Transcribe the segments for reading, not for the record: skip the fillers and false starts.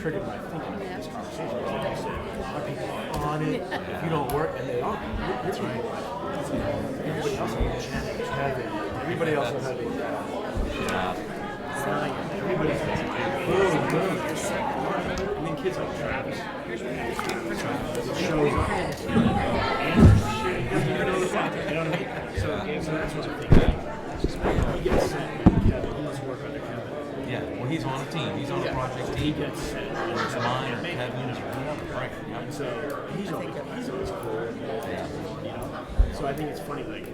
triggered my thinking about this conversation. Because like I said, a lot of people are on it. If you don't work, and they are. That's right. Everybody else will have it. Everybody else will have it. Everybody's boom, boom. And then kids like Travis shows up and shit, he doesn't even know the project. You know what I mean? So that's what I'm thinking. He gets sent. Kevin, he must work under Kevin. Yeah, well, he's on a team. He's on a project team. He gets sent. It's mine or Kevin's or whatever. Right. Yeah. And so he's always cool. Yeah. You know? So I think it's funny, like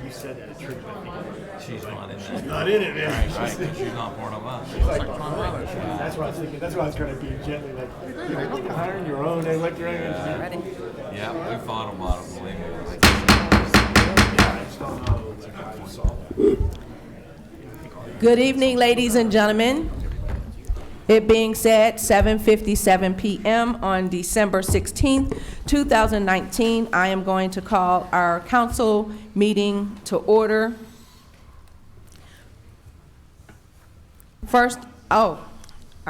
you said that, it's true. She's not in there. She's not in it, man. Right. She's not part of us. She's like, that's what I was thinking. That's what I was trying to be gently like, you know, look at hiring your own. They let your own engineer. Ready? Yeah, we fought about it, believe me. Yeah, I just don't know how you solve that. Good evening, ladies and gentlemen. It being said, 7:57 p.m. on December 16th, 2019, I am going to call our council meeting to order. First, I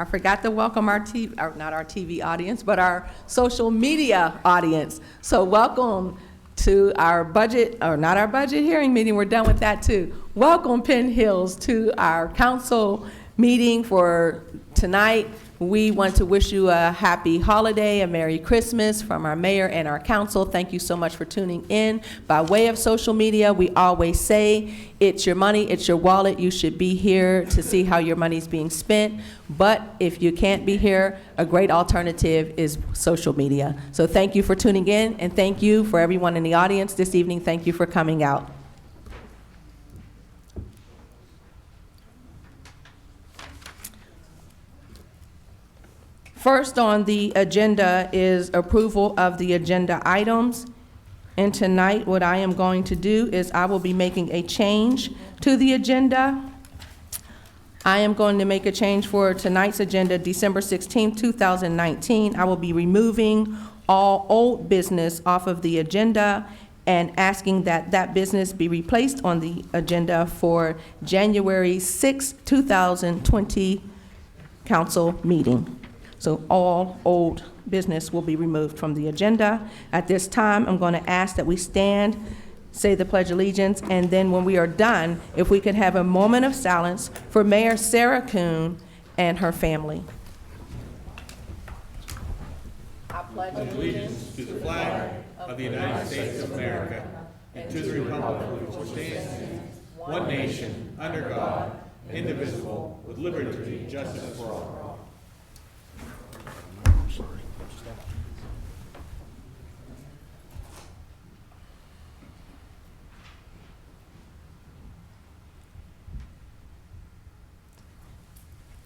forgot to welcome our TV, not our TV audience, but our social media audience. So welcome to our budget, or not our budget hearing meeting, we're done with that too. Welcome, Penn Hills, to our council meeting for tonight. We want to wish you a happy holiday, a Merry Christmas from our mayor and our council. Thank you so much for tuning in. By way of social media, we always say it's your money, it's your wallet. You should be here to see how your money's being spent. But if you can't be here, a great alternative is social media. So thank you for tuning in, and thank you for everyone in the audience this evening. Thank you for coming out. First on the agenda is approval of the agenda items. And tonight, what I am going to do is I will be making a change to the agenda. I am going to make a change for tonight's agenda, December 16, 2019. I will be removing all old business off of the agenda and asking that that business be replaced on the agenda for January 6, 2020 council meeting. So all old business will be removed from the agenda. At this time, I'm going to ask that we stand, say the Pledge of Allegiance, and then when we are done, if we could have a moment of silence for Mayor Sarah Kuhn and her family. I pledge allegiance to the flag of the United States of America and to the republic for which it stands, one nation, under God, indivisible, with liberty and justice for all.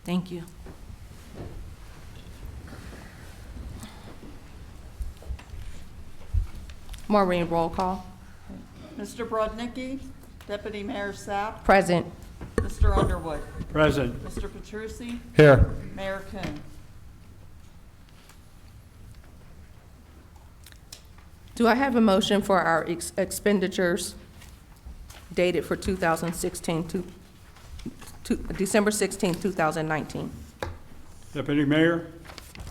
Thank you. Maureen, roll call. Mr. Brodnicki, Deputy Mayor Sapp, Present. Mr. Underwood, Present. Mr. Petrucci, Here. Mayor Kuhn. Do I have a motion for our expenditures dated for 2016 to December 16, 2019? Deputy Mayor,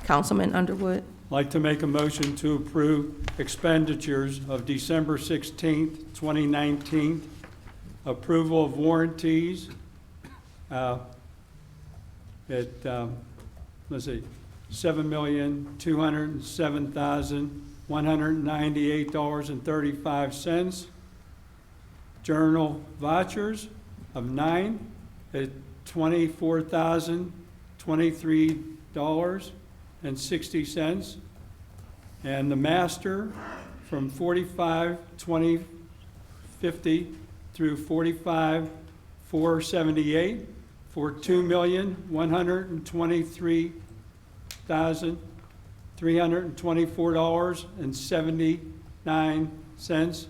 Councilman Underwood. I'd like to make a motion to approve expenditures of December 16th, 2019. Approval of warranties at, let's see, $7,207,198.35. Journal vouchers of 9 at $24,023.60, and the master from 45-20-50 through 45-478 for $2,123,324.79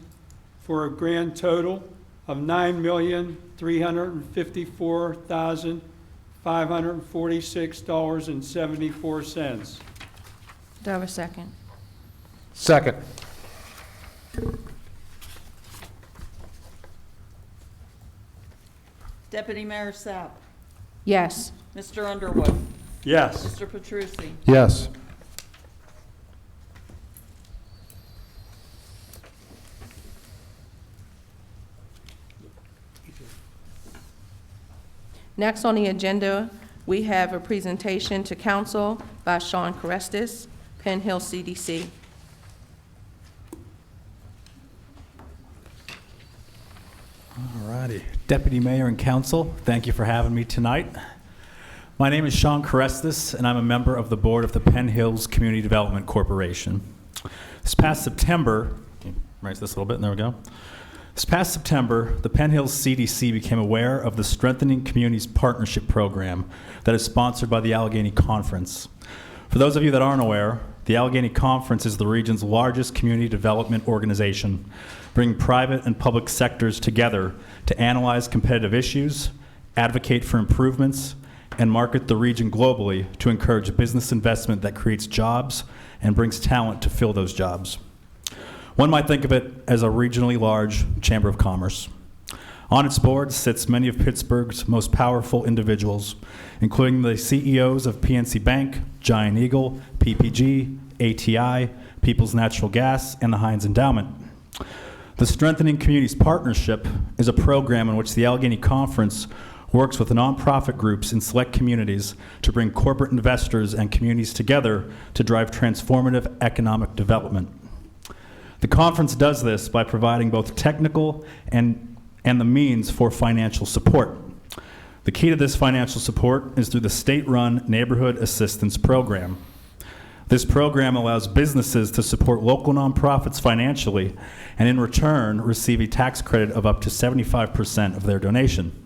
for a grand total of $9,354,546.74. Do I have a second? Second. Deputy Mayor Sapp, Yes. Mr. Underwood, Yes. Mr. Petrucci? Yes. Next on the agenda, we have a presentation to council by Sean Carestis, Penn Hill CDC. All righty. Deputy Mayor and Council, thank you for having me tonight. My name is Sean Carestis, and I'm a member of the board of the Penn Hills Community Development Corporation. This past September, raise this a little bit, and there we go. This past September, the Penn Hills CDC became aware of the Strengthening Communities Partnership Program that is sponsored by the Allegheny Conference. For those of you that aren't aware, the Allegheny Conference is the region's largest community development organization, bringing private and public sectors together to analyze competitive issues, advocate for improvements, and market the region globally to encourage business investment that creates jobs and brings talent to fill those jobs. One might think of it as a regionally large chamber of commerce. On its board sits many of Pittsburgh's most powerful individuals, including the CEOs of PNC Bank, Giant Eagle, PPG, ATI, People's Natural Gas, and the Heinz Endowment. The Strengthening Communities Partnership is a program in which the Allegheny Conference works with nonprofit groups in select communities to bring corporate investors and communities together to drive transformative economic development. The conference does this by providing both technical and the means for financial support. The key to this financial support is through the state-run Neighborhood Assistance Program. This program allows businesses to support local nonprofits financially and in return receive a tax credit of up to 75% of their donation.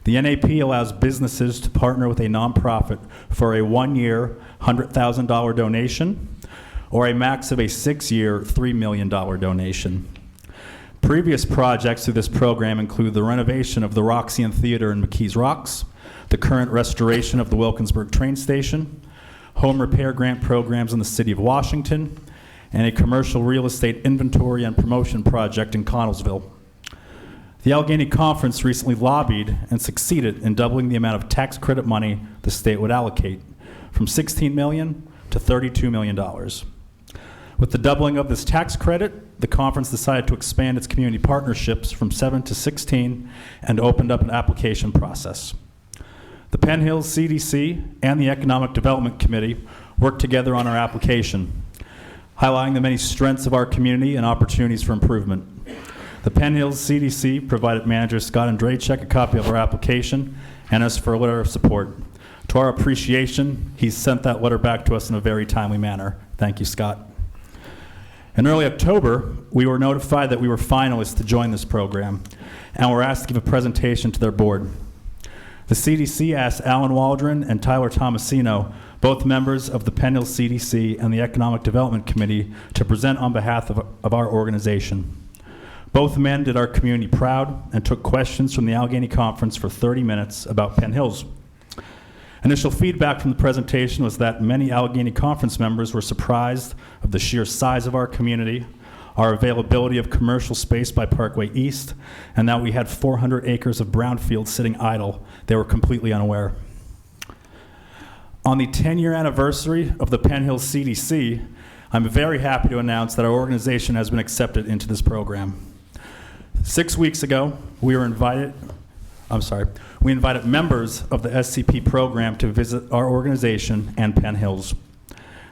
The NAP allows businesses to partner with a nonprofit for a one-year $100,000 donation or a max of a 6-year $3 million donation. Previous projects through this program include the renovation of the Roxy Theater in McKees Rocks, the current restoration of the Wilkinsburg train station, home repair grant programs in the city of Washington, and a commercial real estate inventory and promotion project in Connellsville. The Allegheny Conference recently lobbied and succeeded in doubling the amount of tax credit money the state would allocate, from $16 million to $32 million. With the doubling of this tax credit, the conference decided to expand its community partnerships from 7 to 16 and opened up an application process. The Penn Hills CDC and the Economic Development Committee worked together on our application, highlighting the many strengths of our community and opportunities for improvement. The Penn Hills CDC provided manager Scott Andrachek a copy of our application and asked for a letter of support. To our appreciation, he sent that letter back to us in a very timely manner. Thank you, Scott. In early October, we were notified that we were finalists to join this program, and were asked to give a presentation to their board. The CDC asked Alan Waldron and Tyler Tomasino, both members of the Penn Hills CDC and the Economic Development Committee, to present on behalf of our organization. Both men did our community proud and took questions from the Allegheny Conference for 30 minutes about Penn Hills. Initial feedback from the presentation was that many Allegheny Conference members were surprised of the sheer size of our community, our availability of commercial space by Parkway East, and that we had 400 acres of brownfield sitting idle. They were completely unaware. On the 10-year anniversary of the Penn Hills CDC, I'm very happy to announce that our organization has been accepted into this program. 6 weeks ago, we invited members of the SCP program to visit our organization and Penn Hills.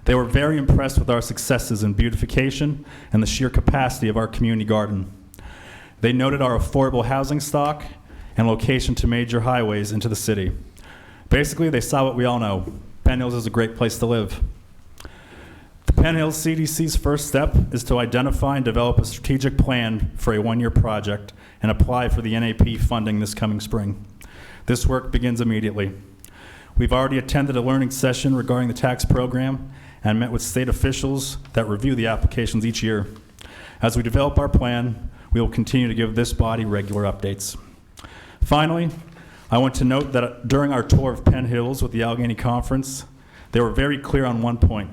They were very impressed with our successes in beautification and the sheer capacity of our community garden. They noted our affordable housing stock and location to major highways into the city. Basically, they saw what we all know. Penn Hills is a great place to live. The Penn Hills CDC's first step is to identify and develop a strategic plan for a one-year project and apply for the NAP funding this coming spring. This work begins immediately. We've already attended a learning session regarding the tax program and met with state officials that review the applications each year. As we develop our plan, we will continue to give this body regular updates. Finally, I want to note that during our tour of Penn Hills with the Allegheny Conference, they were very clear on one point.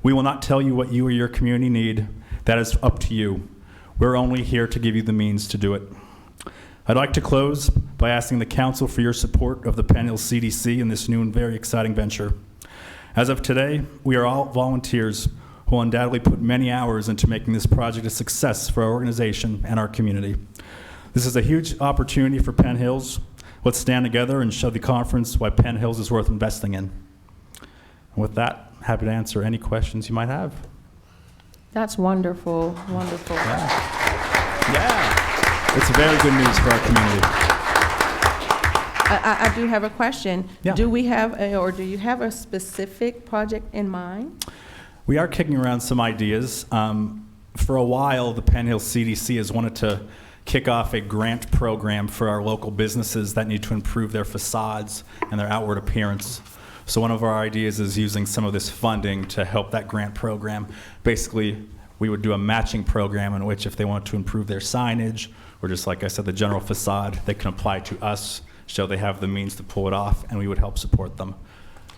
We will not tell you what you or your community need. That is up to you. We're only here to give you the means to do it. I'd like to close by asking the council for your support of the Penn Hills CDC in this new and very exciting venture. As of today, we are all volunteers who will undoubtedly put many hours into making this project a success for our organization and our community. This is a huge opportunity for Penn Hills. Let's stand together and show the conference why Penn Hills is worth investing in. And with that, happy to answer any questions you might have. That's wonderful, wonderful. Yeah. It's very good news for our community. I do have a question. Yeah. Do you have a specific project in mind? We are kicking around some ideas. For a while, the Penn Hills CDC has wanted to kick off a grant program for our local businesses that need to improve their facades and their outward appearance. So one of our ideas is using some of this funding to help that grant program. Basically, we would do a matching program in which if they want to improve their signage, or just like I said, the general facade, they can apply to us, show they have the means to pull it off, and we would help support them.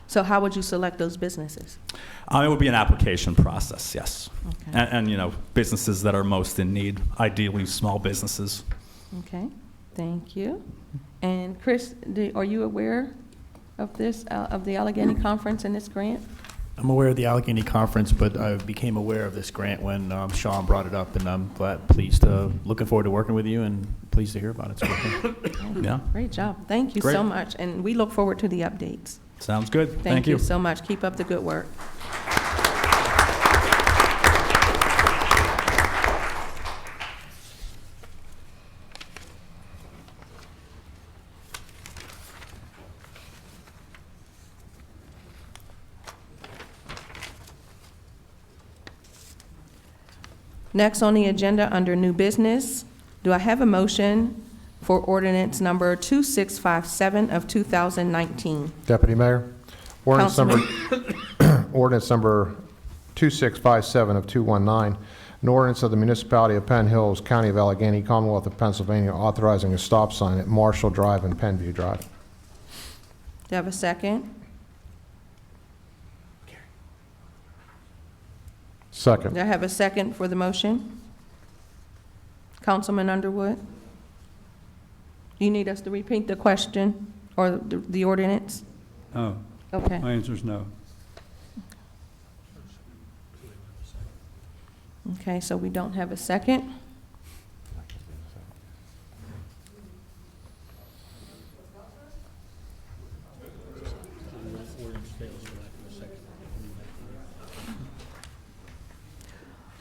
So how would you select those businesses? It would be an application process, yes. Okay. And businesses that are most in need, ideally small businesses. Okay, thank you. And Chris, are you aware of this, of the Allegheny Conference and this grant? I'm aware of the Allegheny Conference, but I became aware of this grant when Sean brought it up, and I'm looking forward to working with you and pleased to hear about it. So, Yeah. Great job. Thank you Great. so much, and we look forward to the updates. Sounds good. Thank you so much. Keep up the good work. Next on the agenda, under new business, do I have a motion for ordinance number 2657 of 2019? Deputy Mayor, ordinance number 2657 of 219, an ordinance of the municipality of Penn Hills, County of Allegheny, Commonwealth of Pennsylvania, authorizing a stop sign at Marshall Drive and Penview Drive. Do I have a second? Second. Do I have a second for the motion? Councilman Underwood? You need us to repeat the question or the ordinance? No, Okay. my answer is no. Okay, so we don't have a second.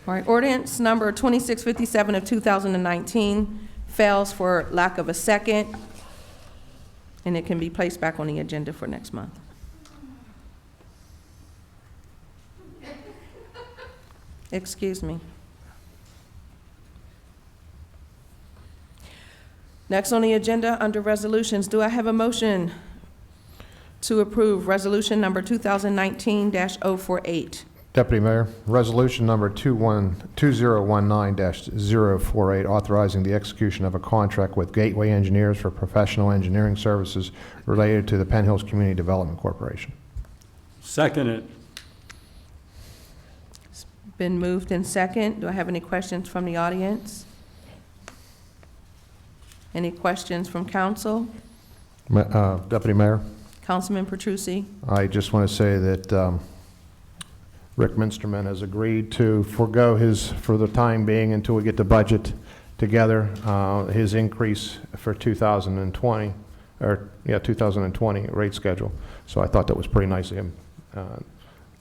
All right, ordinance number 2657 of 2019 fails for lack of a second, and it can be placed back on the agenda for next month. Excuse me. Next on the agenda, under resolutions, do I have a motion to approve resolution number 2019-048? Deputy Mayor, resolution number 2019-048, authorizing the execution of a contract with Gateway Engineers for professional engineering services related to the Penn Hills Community Development Corporation. Second it. Been moved in second. Do I have any questions from the audience? Any questions from council? Deputy Mayor, Councilman Petrucci? I just want to say that Rick Minsterman has agreed to forego his, for the time being, until we get the budget together, his increase for 2020 rate schedule. So I thought that was pretty nice of him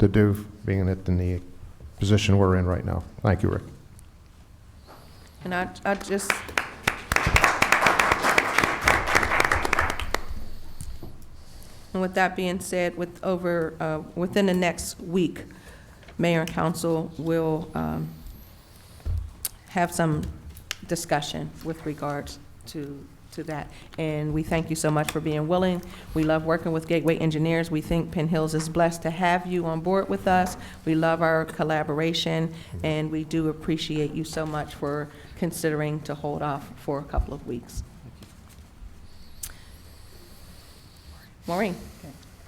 to do, being in the position we're in right now. Thank you, Rick. And I just, and with that being said, within the next week, Mayor and Council will have some discussion with regards to that. And we thank you so much for being willing. We love working with Gateway Engineers. We think Penn Hills is blessed to have you on board with us. We love our collaboration, and we do appreciate you so much for considering to hold off for a couple of weeks. Maureen?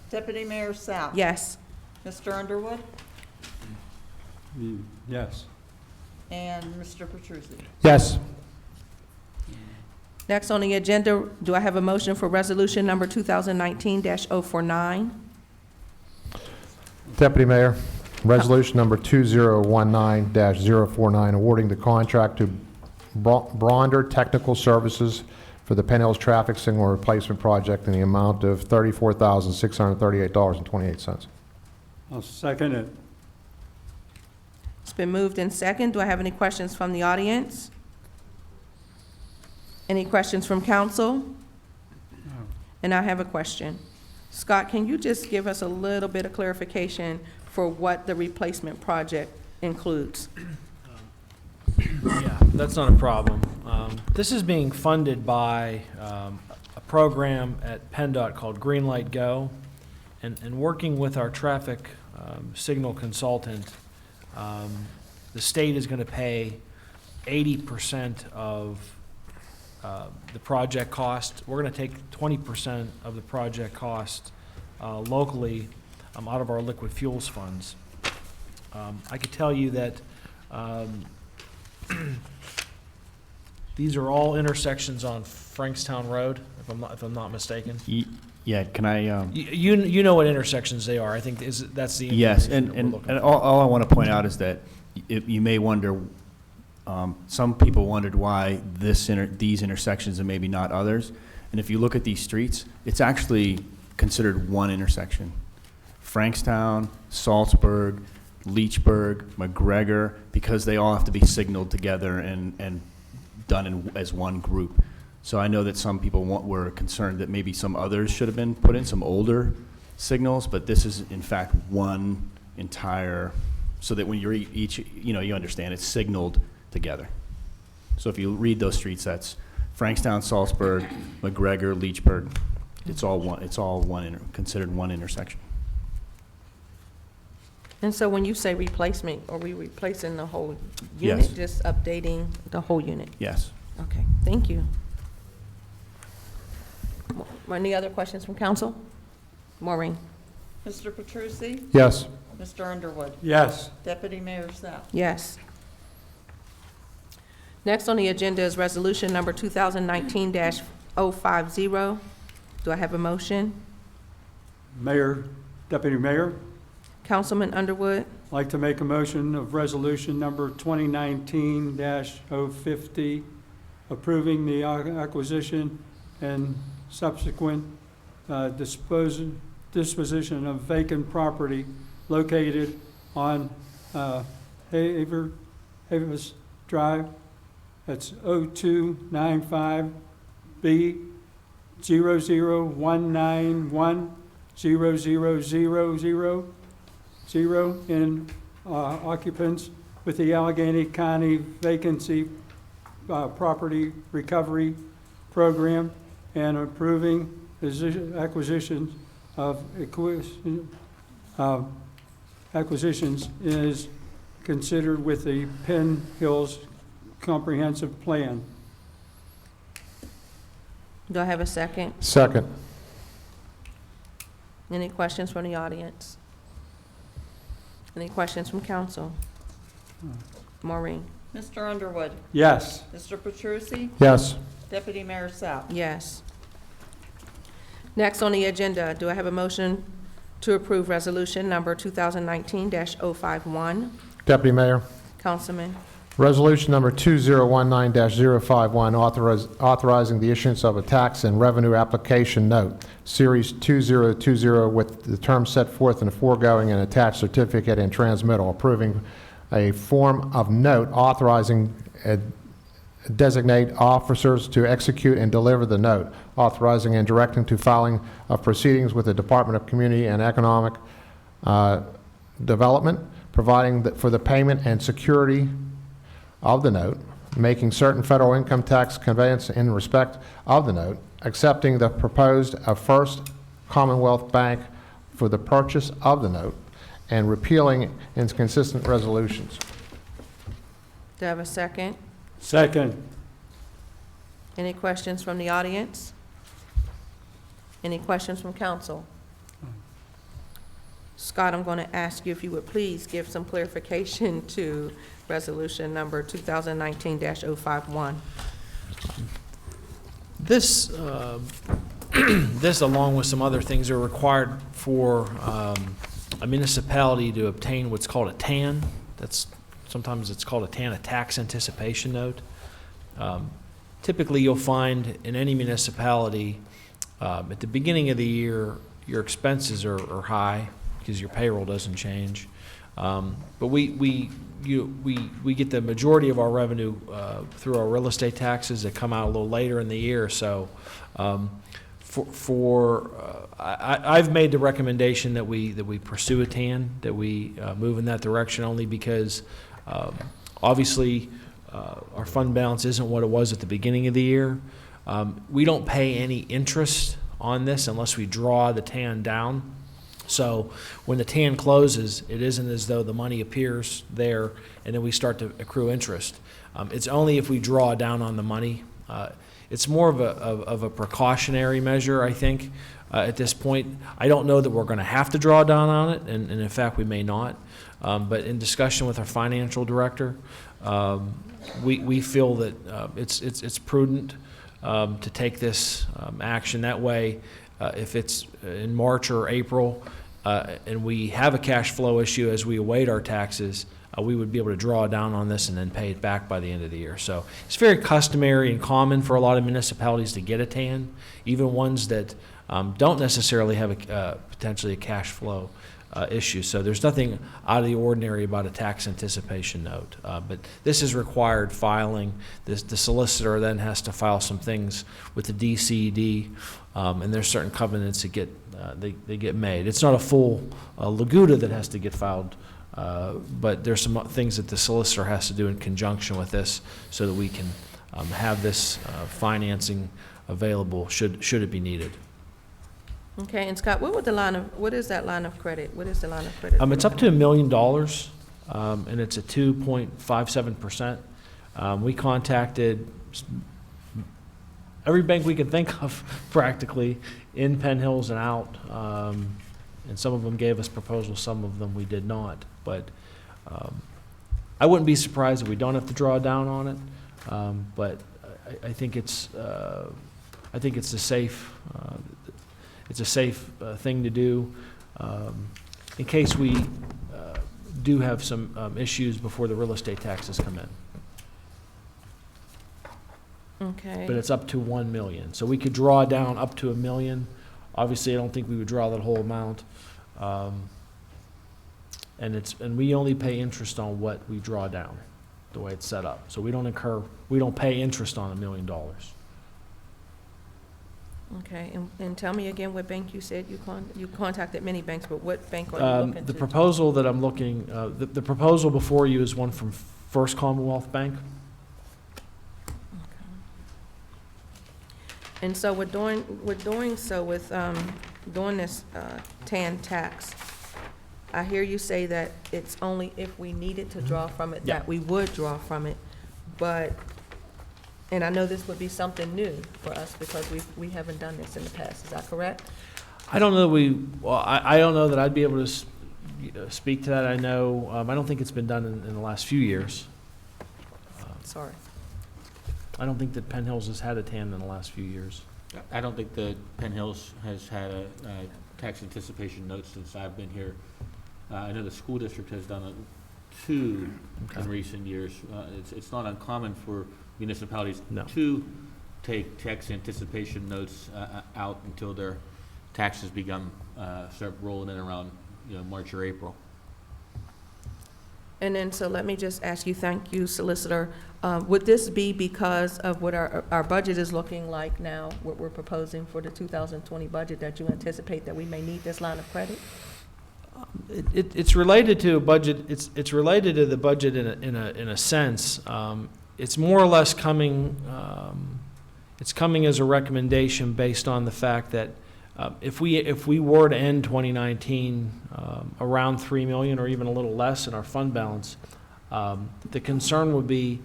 Deputy Mayor South. Yes. Mr. Underwood Yes. and Mr. Petrucci. Yes. Next on the agenda, do I have a motion for resolution number 2019-049? Deputy Mayor, resolution number 2019-049, awarding the contract to Bronder Technical Services for the Penn Hills Traffic Signal Replacement Project in the amount of $34,638.28. I'll second it. It's been moved in second. Do I have any questions from the audience? Any questions from council? And I have a question. Scott, can you just give us a little bit of clarification for what the replacement project includes? Yeah, that's not a problem. This is being funded by a program at PennDOT called Greenlight Go, and working with our traffic signal consultant, the state is going to pay 80% of the project cost. We're going to take 20% of the project cost locally out of our liquid fuels funds. I could tell you that these are all intersections on Frankstown Road, if I'm not mistaken. Yeah, can I? You know what intersections they are. I think that's the Yes, information that we're and looking for. all I want to point out is that you may wonder, some people wondered why these intersections and maybe not others. And if you look at these streets, it's actually considered one intersection. Frankstown, Salzburg, Leechburg, McGregor, because they all have to be signaled together and done as one group. So I know that some people were concerned that maybe some others should have been put in, some older signals, but this is in fact one entire, so that when you're each, you understand it's signaled together. So if you read those streets, that's Frankstown, Salzburg, McGregor, Leechburg. It's all one. It's all considered one intersection. And so when you say replacement, are we replacing the whole unit? Yes. Just updating the whole unit? Yes. Okay, thank you. Any other questions from council? Maureen? Mr. Petrucci? Yes. Mr. Underwood? Yes. Deputy Mayor South? Yes. Next on the agenda is resolution number 2019-050. Do I have a motion? Mayor, Deputy Mayor, Councilman Underwood? I'd like to make a motion of resolution number 2019-050, approving the acquisition and subsequent disposition of vacant property located on Havis Drive. That's 0295B 001910000 in occupants with the Allegheny County Vacancy Property Recovery Program, and approving acquisitions of acquisitions is considered with the Penn Hills Comprehensive Plan. Do I have a second? Second. Any questions from the audience? Any questions from council? Maureen? Mr. Underwood? Yes. Mr. Petrucci? Yes. Deputy Mayor South? Yes. Next on the agenda, do I have a motion to approve resolution number 2019-051? Deputy Mayor, Councilman? resolution number 2019-051, authorizing the issuance of a tax and revenue application note, series 2020, with the terms set forth in the foregoing and attached certificate and transmittal, approving a form of note authorizing designate officers to execute and deliver the note, authorizing and directing to filing of proceedings with the Department of Community and Economic Development, providing for the payment and security of the note, making certain federal income tax conveyance in respect of the note, accepting the proposed of First Commonwealth Bank for the purchase of the note, and repealing inconsistent resolutions. Do I have a second? Second. Any questions from the audience? Any questions from council? Scott, I'm going to ask you if you would please give some clarification to resolution number 2019-051. This, this, along with some other things, are required for a municipality to obtain what's called a TAN. Sometimes it's called a TAN, a tax anticipation note. Typically, you'll find in any municipality, at the beginning of the year, your expenses are high because your payroll doesn't change. But we get the majority of our revenue through our real estate taxes that come out a little later in the year. So I've made the recommendation that we pursue a TAN, that we move in that direction, only because obviously our fund balance isn't what it was at the beginning of the year. We don't pay any interest on this unless we draw the TAN down. So when the TAN closes, it isn't as though the money appears there and then we start to accrue interest. It's only if we draw down on the money. It's more of a precautionary measure, I think, at this point. I don't know that we're going to have to draw down on it, and in fact, we may not. But in discussion with our financial director, we feel that it's prudent to take this action. That way, if it's in March or April and we have a cash flow issue as we await our taxes, we would be able to draw down on this and then pay it back by the end of the year. So it's very customary and common for a lot of municipalities to get a TAN, even ones that don't necessarily have potentially a cash flow issue. So there's nothing out of the ordinary about a tax anticipation note. But this is required filing. The solicitor then has to file some things with the DCD, and there's certain covenants that they get made. It's not a full laguda that has to get filed, but there's some things that the solicitor has to do in conjunction with this so that we can have this financing available should it be needed. Okay, and Scott, what is that line of credit? What is the line of credit? It's up to $1 million, and it's at 2.57%. We contacted every bank we could think of, practically, in Penn Hills and out, and some of them gave us proposals, some of them we did not. But I wouldn't be surprised if we don't have to draw down on it. But I think it's a safe. It's a safe thing to do in case we do have some issues before the real estate taxes come in. Okay. But it's up to 1 million, so we could draw down up to $1 million. Obviously, I don't think we would draw that whole amount, and we only pay interest on what we draw down, the way it's set up. So we don't pay interest on $1 million. Okay, and tell me again what bank you said you contacted many banks, but what bank are you looking The to? proposal that I'm looking, the proposal before you is one from First Commonwealth Bank. And so we're doing this TAN tax. I hear you say that it's only if we needed to draw from it Yeah. that we would draw from it, but, and I know this would be something new for us because we haven't done this in the past. Is that correct? I don't know I don't know that I'd be able to speak to that. I know, I don't think it's been done in the last few years. Sorry. I don't think that Penn Hills has had a TAN in the last few years. I don't think that Penn Hills has had a tax anticipation note since I've been here. I know the school district has done two Okay. in recent years. It's not uncommon for municipalities No. to take tax anticipation notes out until their taxes start rolling in around March or April. And then, so let me just ask you, thank you, Solicitor. Would this be because of what our budget is looking like now, what we're proposing for the 2020 budget, that you anticipate that we may need this line of credit? It's related to a budget. It's related to the budget in a sense. It's more or less coming. It's coming as a recommendation based on the fact that if we were to end 2019 around $3 million or even a little less in our fund balance, the concern would be,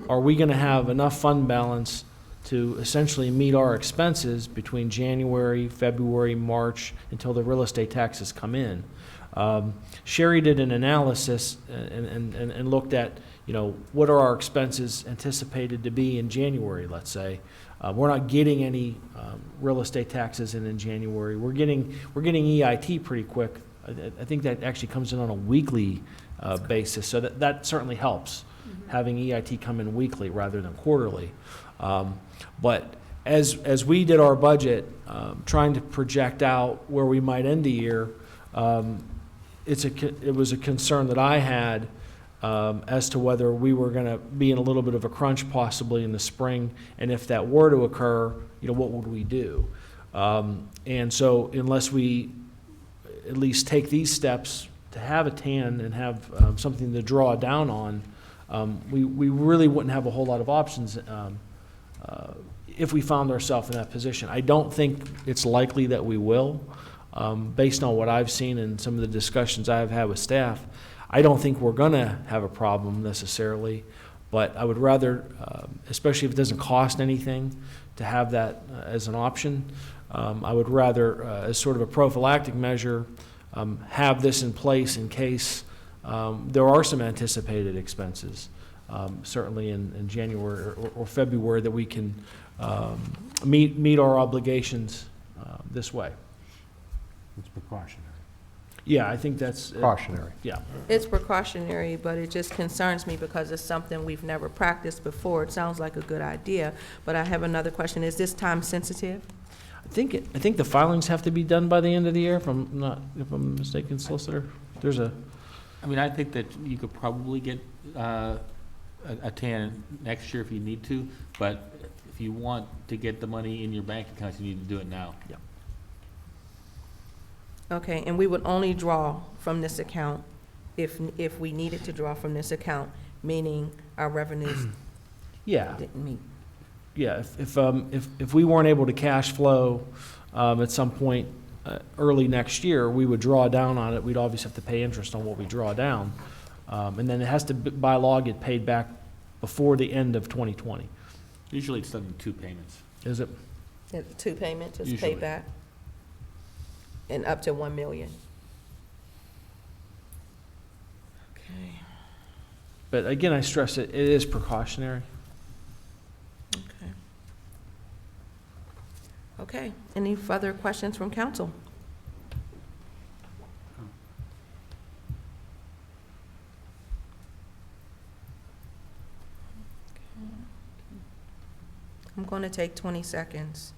are we going to have enough fund balance to essentially meet our expenses between January, February, March, until the real estate taxes come in? Sherry did an analysis and looked at, what are our expenses anticipated to be in January, let's say. We're not getting any real estate taxes in January. We're getting EIT pretty quick. I think that actually comes in on a weekly basis, so that certainly helps, having EIT come in weekly rather than quarterly. But as we did our budget, trying to project out where we might end the year, it was a concern that I had as to whether we were going to be in a little bit of a crunch possibly in the spring, and if that were to occur, what would we do? And so unless we at least take these steps to have a TAN and have something to draw down on, we really wouldn't have a whole lot of options if we found ourselves in that position. I don't think it's likely that we will, based on what I've seen and some of the discussions I've had with staff. I don't think we're going to have a problem necessarily, but I would rather, especially if it doesn't cost anything, to have that as an option. I would rather, as sort of a prophylactic measure, have this in place in case there are some anticipated expenses, certainly in January or February, that we can meet our obligations this way. It's precautionary. Yeah, I think that's Cautionary. yeah. It's precautionary, but it just concerns me because it's something we've never practiced before. It sounds like a good idea, but I have another question. Is this time sensitive? I think the filings have to be done by the end of the year, if I'm mistaken, solicitor. There's a I mean, I think that you could probably get a TAN next year if you need to, but if you want to get the money in your bank account, you need to do it now. yeah. Okay, and we would only draw from this account if we needed to draw from this account, meaning our revenues Yeah, didn't meet. yeah. If we weren't able to cash flow at some point early next year, we would draw down on it. We'd obviously have to pay interest on what we draw down, and then it has to, by law, get paid back before the end of 2020. Usually it's done in 2 payments. Is it? 2 payments is Usually. paid back, and up to $1 million. Okay, But again, I stress it is precautionary. okay. Okay, any further questions from council? I'm going to take 20 seconds.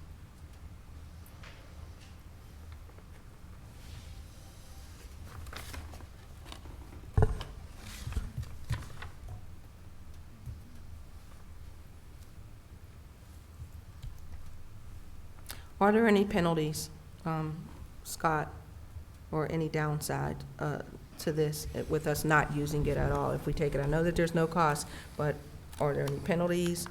Are there any penalties, Scott, or any downside to this with us not using it at all if we take it? I know that there's no cost, but are there any penalties?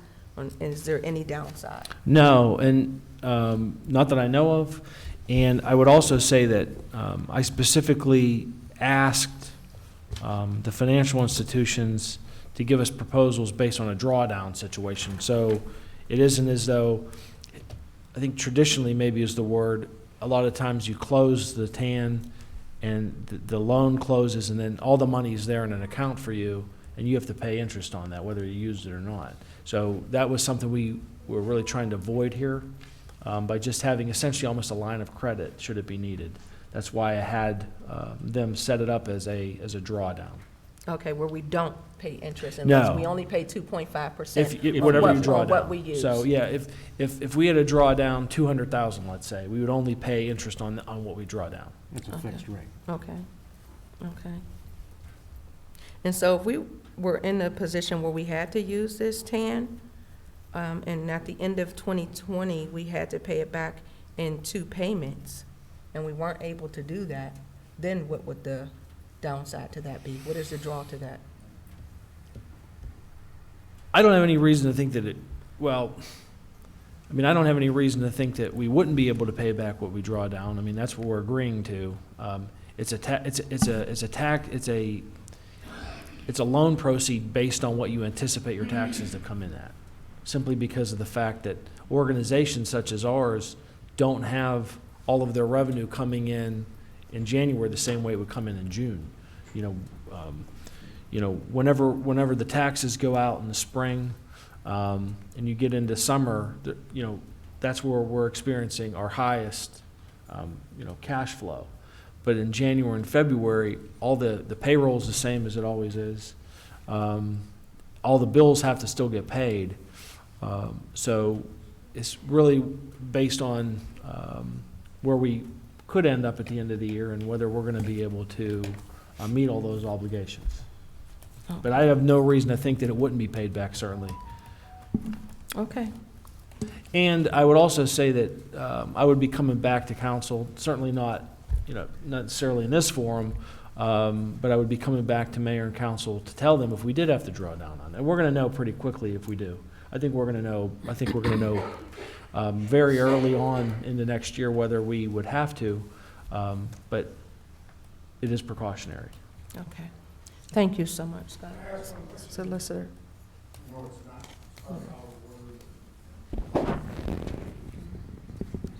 Is there any downside? No, and not that I know of. And I would also say that I specifically asked the financial institutions to give us proposals based on a drawdown situation. So it isn't as though, I think traditionally maybe is the word, a lot of times you close the TAN and the loan closes and then all the money is there in an account for you and you have to pay interest on that, whether you used it or not. So that was something we were really trying to avoid here by just having essentially almost a line of credit should it be needed. That's why I had them set it up as a drawdown. Okay, where we don't pay interest No. unless we only pay 2.5%. If whatever you draw on down. what we use. So, yeah, if we had to draw down 200,000, let's say, we would only pay interest on what we draw down. It's a fixed rate. Okay, okay. And so if we were in a position where we had to use this TAN, and at the end of 2020, we had to pay it back in 2 payments, and we weren't able to do that, then what would the downside to that be? What is the draw to that? I don't have any reason to think that I don't have any reason to think that we wouldn't be able to pay back what we draw down. I mean, that's what we're agreeing to. It's a loan proceed based on what you anticipate your taxes to come in at, simply because of the fact that organizations such as ours don't have all of their revenue coming in January the same way it would come in June. Whenever the taxes go out in the spring, And you get into summer, that's where we're experiencing our highest, cash flow. But in January and February, all the payroll is the same as it always is. All the bills have to still get paid. So it's really based on where we could end up at the end of the year and whether we're going to be able to meet all those obligations. But I have no reason to think that it wouldn't be paid back, certainly. Okay. And I would also say that I would be coming back to council, certainly not, not necessarily in this forum, but I would be coming back to mayor and council to tell them if we did have to draw down on it. And we're going to know pretty quickly if we do. I think we're going to know very early on in the next year whether we would have to, but it is precautionary. Okay. Thank you so much, Scott. Solicitor.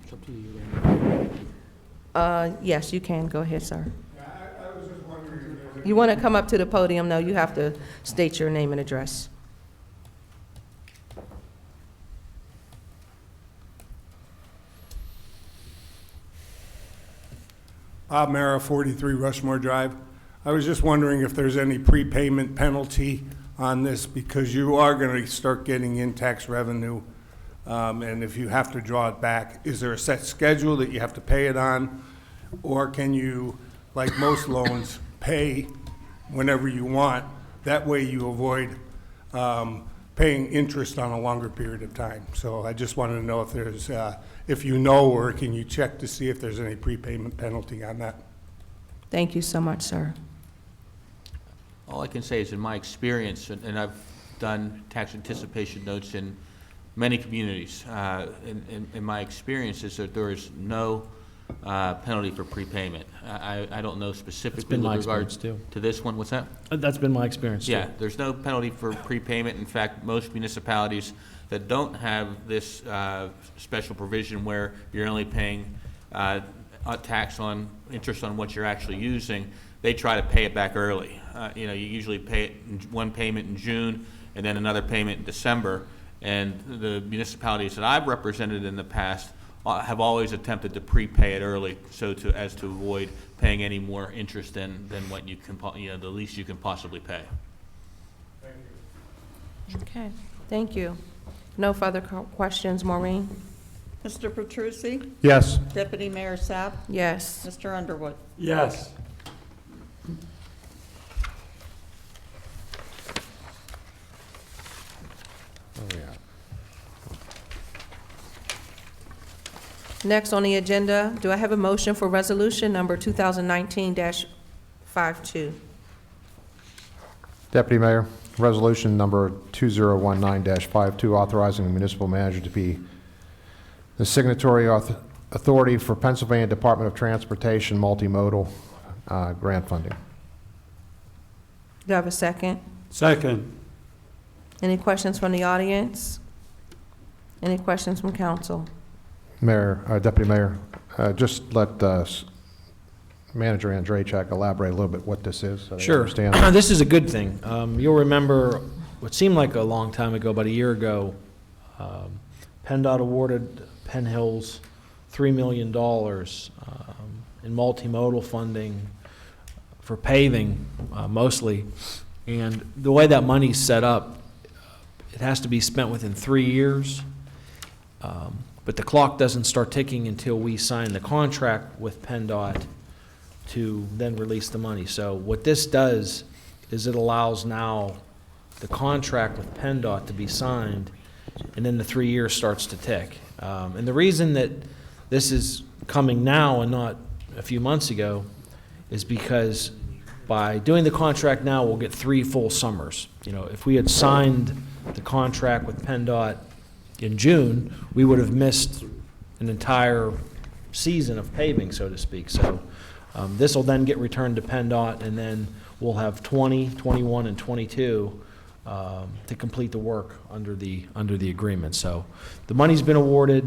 It's up to you. Yes, you can. Go ahead, sir. You want to come up to the podium? No, you have to state your name and address. Bob Mara, 43 Rushmore Drive. I was just wondering if there's any prepayment penalty on this, because you are going to start getting in tax revenue, and if you have to draw it back, is there a set schedule that you have to pay it on, or can you, like most loans, pay whenever you want? That way you avoid paying interest on a longer period of time. So I just wanted to know if there's, if you know, or can you check to see if there's any prepayment penalty on that? Thank you so much, sir. All I can say is in my experience, and I've done tax anticipation notes in many communities, in my experience is that there is no penalty for prepayment. I don't know That's specifically been my with regards experience, too. to this one. What's that? That's been my experience, too. Yeah, there's no penalty for prepayment. In fact, most municipalities that don't have this special provision where you're only paying tax on interest on what you're actually using, they try to pay it back early. You usually pay it in one payment in June and then another payment in December. And the municipalities that I've represented in the past have always attempted to prepay it early, as to avoid paying any more interest than what you can, the least you can possibly pay. Okay. Thank you. No further questions, Maureen? Mr. Petrucci? Yes. Deputy Mayor Sapp? Yes. Mr. Underwood? Yes. Next on the agenda, do I have a motion for resolution number 2019-52? Deputy Mayor, resolution number 2019-52, authorizing the municipal manager to be the signatory authority for Pennsylvania Department of Transportation multimodal grant funding. Do I have a second? Second. Any questions from the audience? Any questions from council? Mayor, Deputy Mayor, just let Manager Andrzejczak elaborate a little bit what this is. So they Sure. understand. This is a good thing. You'll remember what seemed like a long time ago, about a year ago, PennDOT awarded Penn Hills $3 million in multimodal funding for paving, mostly. And the way that money's set up, it has to be spent within 3 years. But the clock doesn't start ticking until we sign the contract with PennDOT to then release the money. So what this does is it allows now the contract with PennDOT to be signed, and then the 3 years starts to tick. And the reason that this is coming now and not a few months ago is because by doing the contract now, we'll get 3 full summers. If we had signed the contract with PennDOT in June, we would have missed an entire season of paving, so to speak. So this will then get returned to PennDOT, and then we'll have 20, 21, and 22 to complete the work under the agreement. So the money's been awarded.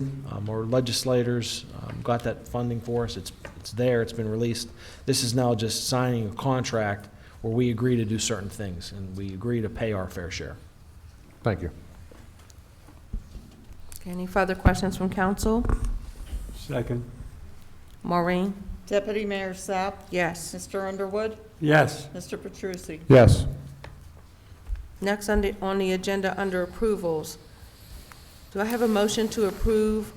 Our legislators got that funding for us. It's there. It's been released. This is now just signing a contract where we agree to do certain things, and we agree to pay our fair share. Thank you. Okay, any further questions from council? Second. Maureen? Deputy Mayor Sapp, Yes. Mr. Underwood, Yes. Mr. Petrucci. Yes. Next on the agenda, under approvals, do I have a motion to approve,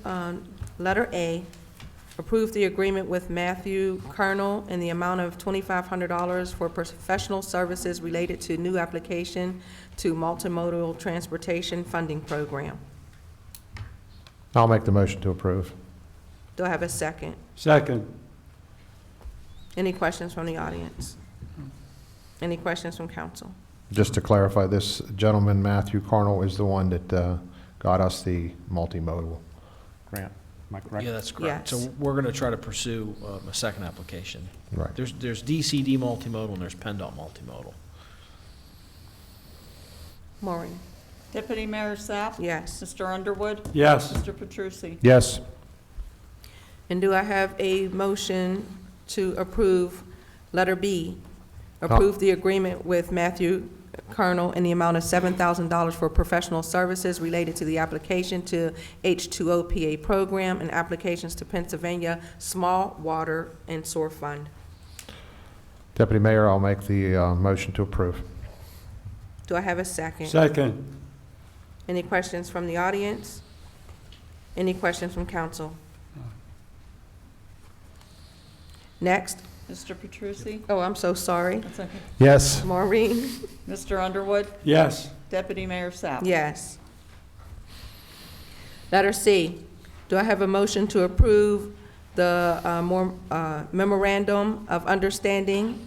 letter A, approve the agreement with Matthew Colonel in the amount of $2,500 for professional services related to new application to multimodal transportation funding program? I'll make the motion to approve. Do I have a second? Second. Any questions from the audience? Any questions from council? Just to clarify, this gentleman, Matthew Carnell, is the one that got us the multimodal grant. Am I correct? Yeah, that's correct. Yes. So we're going to try to pursue a second application. Right. There's DCD multimodal and there's PennDOT multimodal. Maureen? Deputy Mayor Sapp, Yes. Mr. Underwood, Yes. Mr. Petrucci. Yes. And do I have a motion to approve letter B? Approve the agreement with Matthew Colonel in the amount of $7,000 for professional services related to the application to H2OPA program and applications to Pennsylvania Small Water and Sewer Fund. Deputy Mayor, I'll make the motion to approve. Do I have a second? Second. Any questions from the audience? Any questions from council? Next. Mr. Petrucci. Oh, I'm so sorry. That's okay. Yes. Maureen? Mr. Underwood, Yes. Deputy Mayor Sapp. Yes. Letter C, do I have a motion to approve the memorandum of understanding,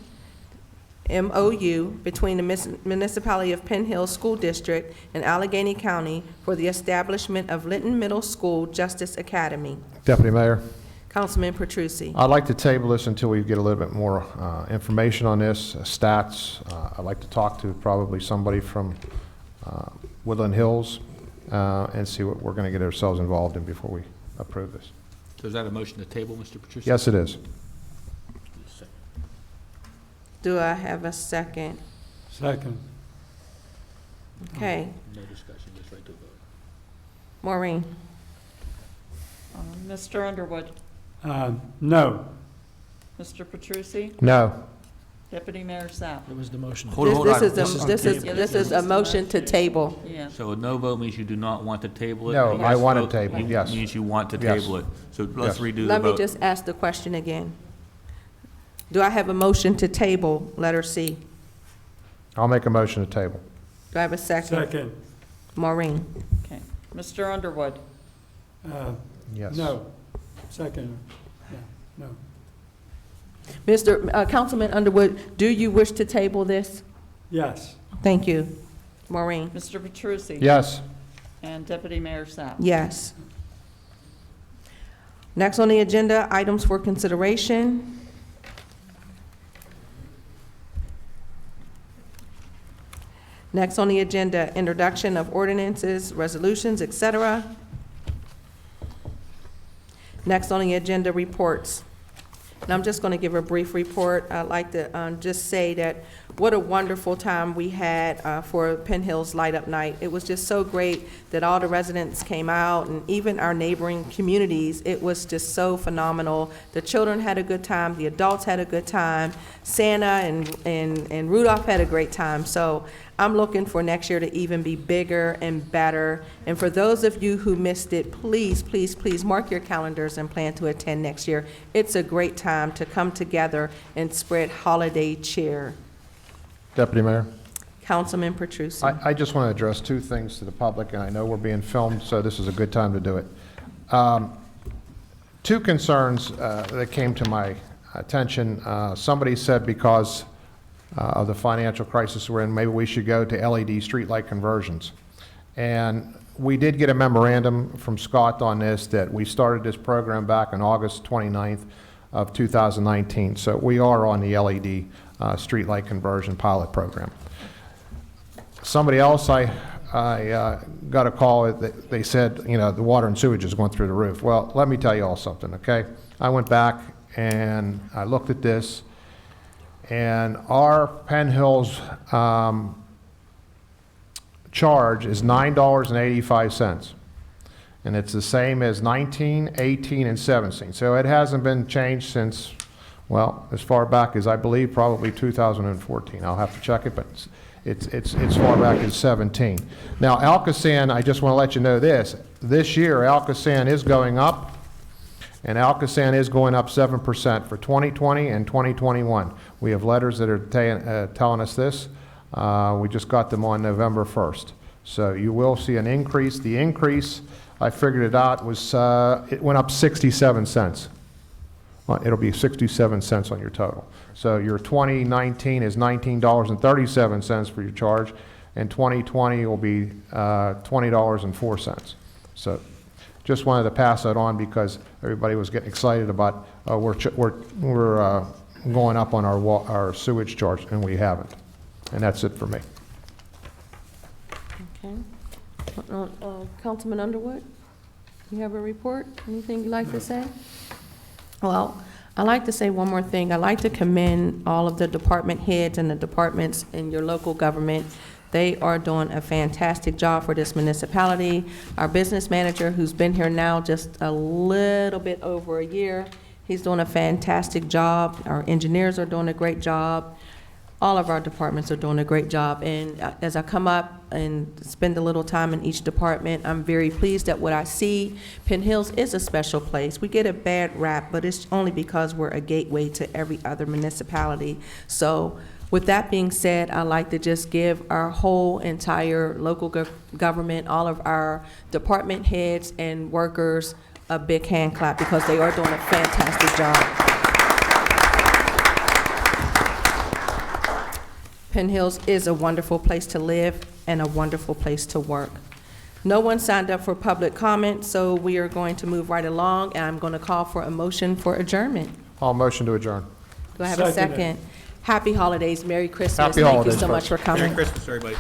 MOU, between the municipality of Penn Hills School District and Allegheny County for the establishment of Linton Middle School Justice Academy? Deputy Mayor, Councilman Petrucci. I'd like to table this until we get a little bit more information on this, stats. I'd like to talk to probably somebody from Woodland Hills and see what we're going to get ourselves involved in before we approve this. So is that a motion to table, Mr. Petrucci? Yes, it is. Do I have a second? Second. Okay. No discussion, just right to vote. Maureen? Mr. Underwood, No. Mr. Petrucci, No. Deputy Mayor Sapp. It was the motion. Hold on. This is a motion to table. Yeah. So a no vote means you do not want to table it? No, A I yes want to vote table, yes. Means you want to Yes. table it. So let's Yes. redo the Let me vote. just ask the question again. Do I have a motion to table letter C? I'll make a motion to table. Do I have a second? Second. Maureen? Okay. Mr. Underwood, Yes. No. Second. Yeah, no. Councilman Underwood, do you wish to table this? Yes. Thank you. Maureen? Mr. Petrucci. Yes. And Deputy Mayor Sapp. Yes. Next on the agenda, items for consideration. Next on the agenda, introduction of ordinances, resolutions, etc. Next on the agenda, reports. And I'm just going to give a brief report. I'd like to just say that what a wonderful time we had for Penn Hills Light Up Night. It was just so great that all the residents came out, and even our neighboring communities. It was just so phenomenal. The children had a good time. The adults had a good time. Santa and Rudolph had a great time. So I'm looking for next year to even be bigger and better. And for those of you who missed it, please, please, please mark your calendars and plan to attend next year. It's a great time to come together and spread holiday cheer. Deputy Mayor? Councilman Petrucci. I just want to address two things to the public, and I know we're being filmed, so this is a good time to do it. Two concerns that came to my attention. Somebody said because of the financial crisis we're in, maybe we should go to LED streetlight conversions. And we did get a memorandum from Scott on this, that we started this program back on August 29th of 2019. So we are on the LED streetlight conversion pilot program. Somebody else, I got a call, they said, you know, the water and sewage is going through the roof. Well, let me tell you all something, okay? I went back and I looked at this, and our Penn Hills charge is $9.85. And it's the same as 19, 18, and 17. So it hasn't been changed since, well, as far back as I believe probably 2014. I'll have to check it, but it's far back as 17. Now, Alcosan, I just want to let you know this. This year, Alcosan is going up, and Alcosan is going up 7% for 2020 and 2021. We have letters that are telling us this. We just got them on November 1st. So you will see an increase. The increase, I figured it out, was it went up 67 cents. Well, it'll be 67 cents on your total. So your 2019 is $19.37 for your charge, and 2020 will be $20.04. So just wanted to pass that on because everybody was getting excited about we're going up on our sewage charge, and we haven't. And that's it for me. Okay. Councilman Underwood, you have a report? Anything you'd like to say? Well, I'd like to say one more thing. I'd like to commend all of the department heads and the departments in your local government. They are doing a fantastic job for this municipality. Our business manager, who's been here now just a little bit over a year, he's doing a fantastic job. Our engineers are doing a great job. All of our departments are doing a great job. And as I come up and spend a little time in each department, I'm very pleased at what I see. Penn Hills is a special place. We get a bad rap, but it's only because we're a gateway to every other municipality. So with that being said, I'd like to just give our whole entire local government, all of our department heads and workers a big hand clap because they are doing a fantastic job. Penn Hills is a wonderful place to live and a wonderful place to work. No one signed up for public comment, so we are going to move right along, and I'm going to call for a motion for adjournment. I'll motion to adjourn. Do I have a Second. second? Happy holidays, Merry Christmas. Happy Thank you holidays, so much folks. for coming. Merry Christmas, everybody.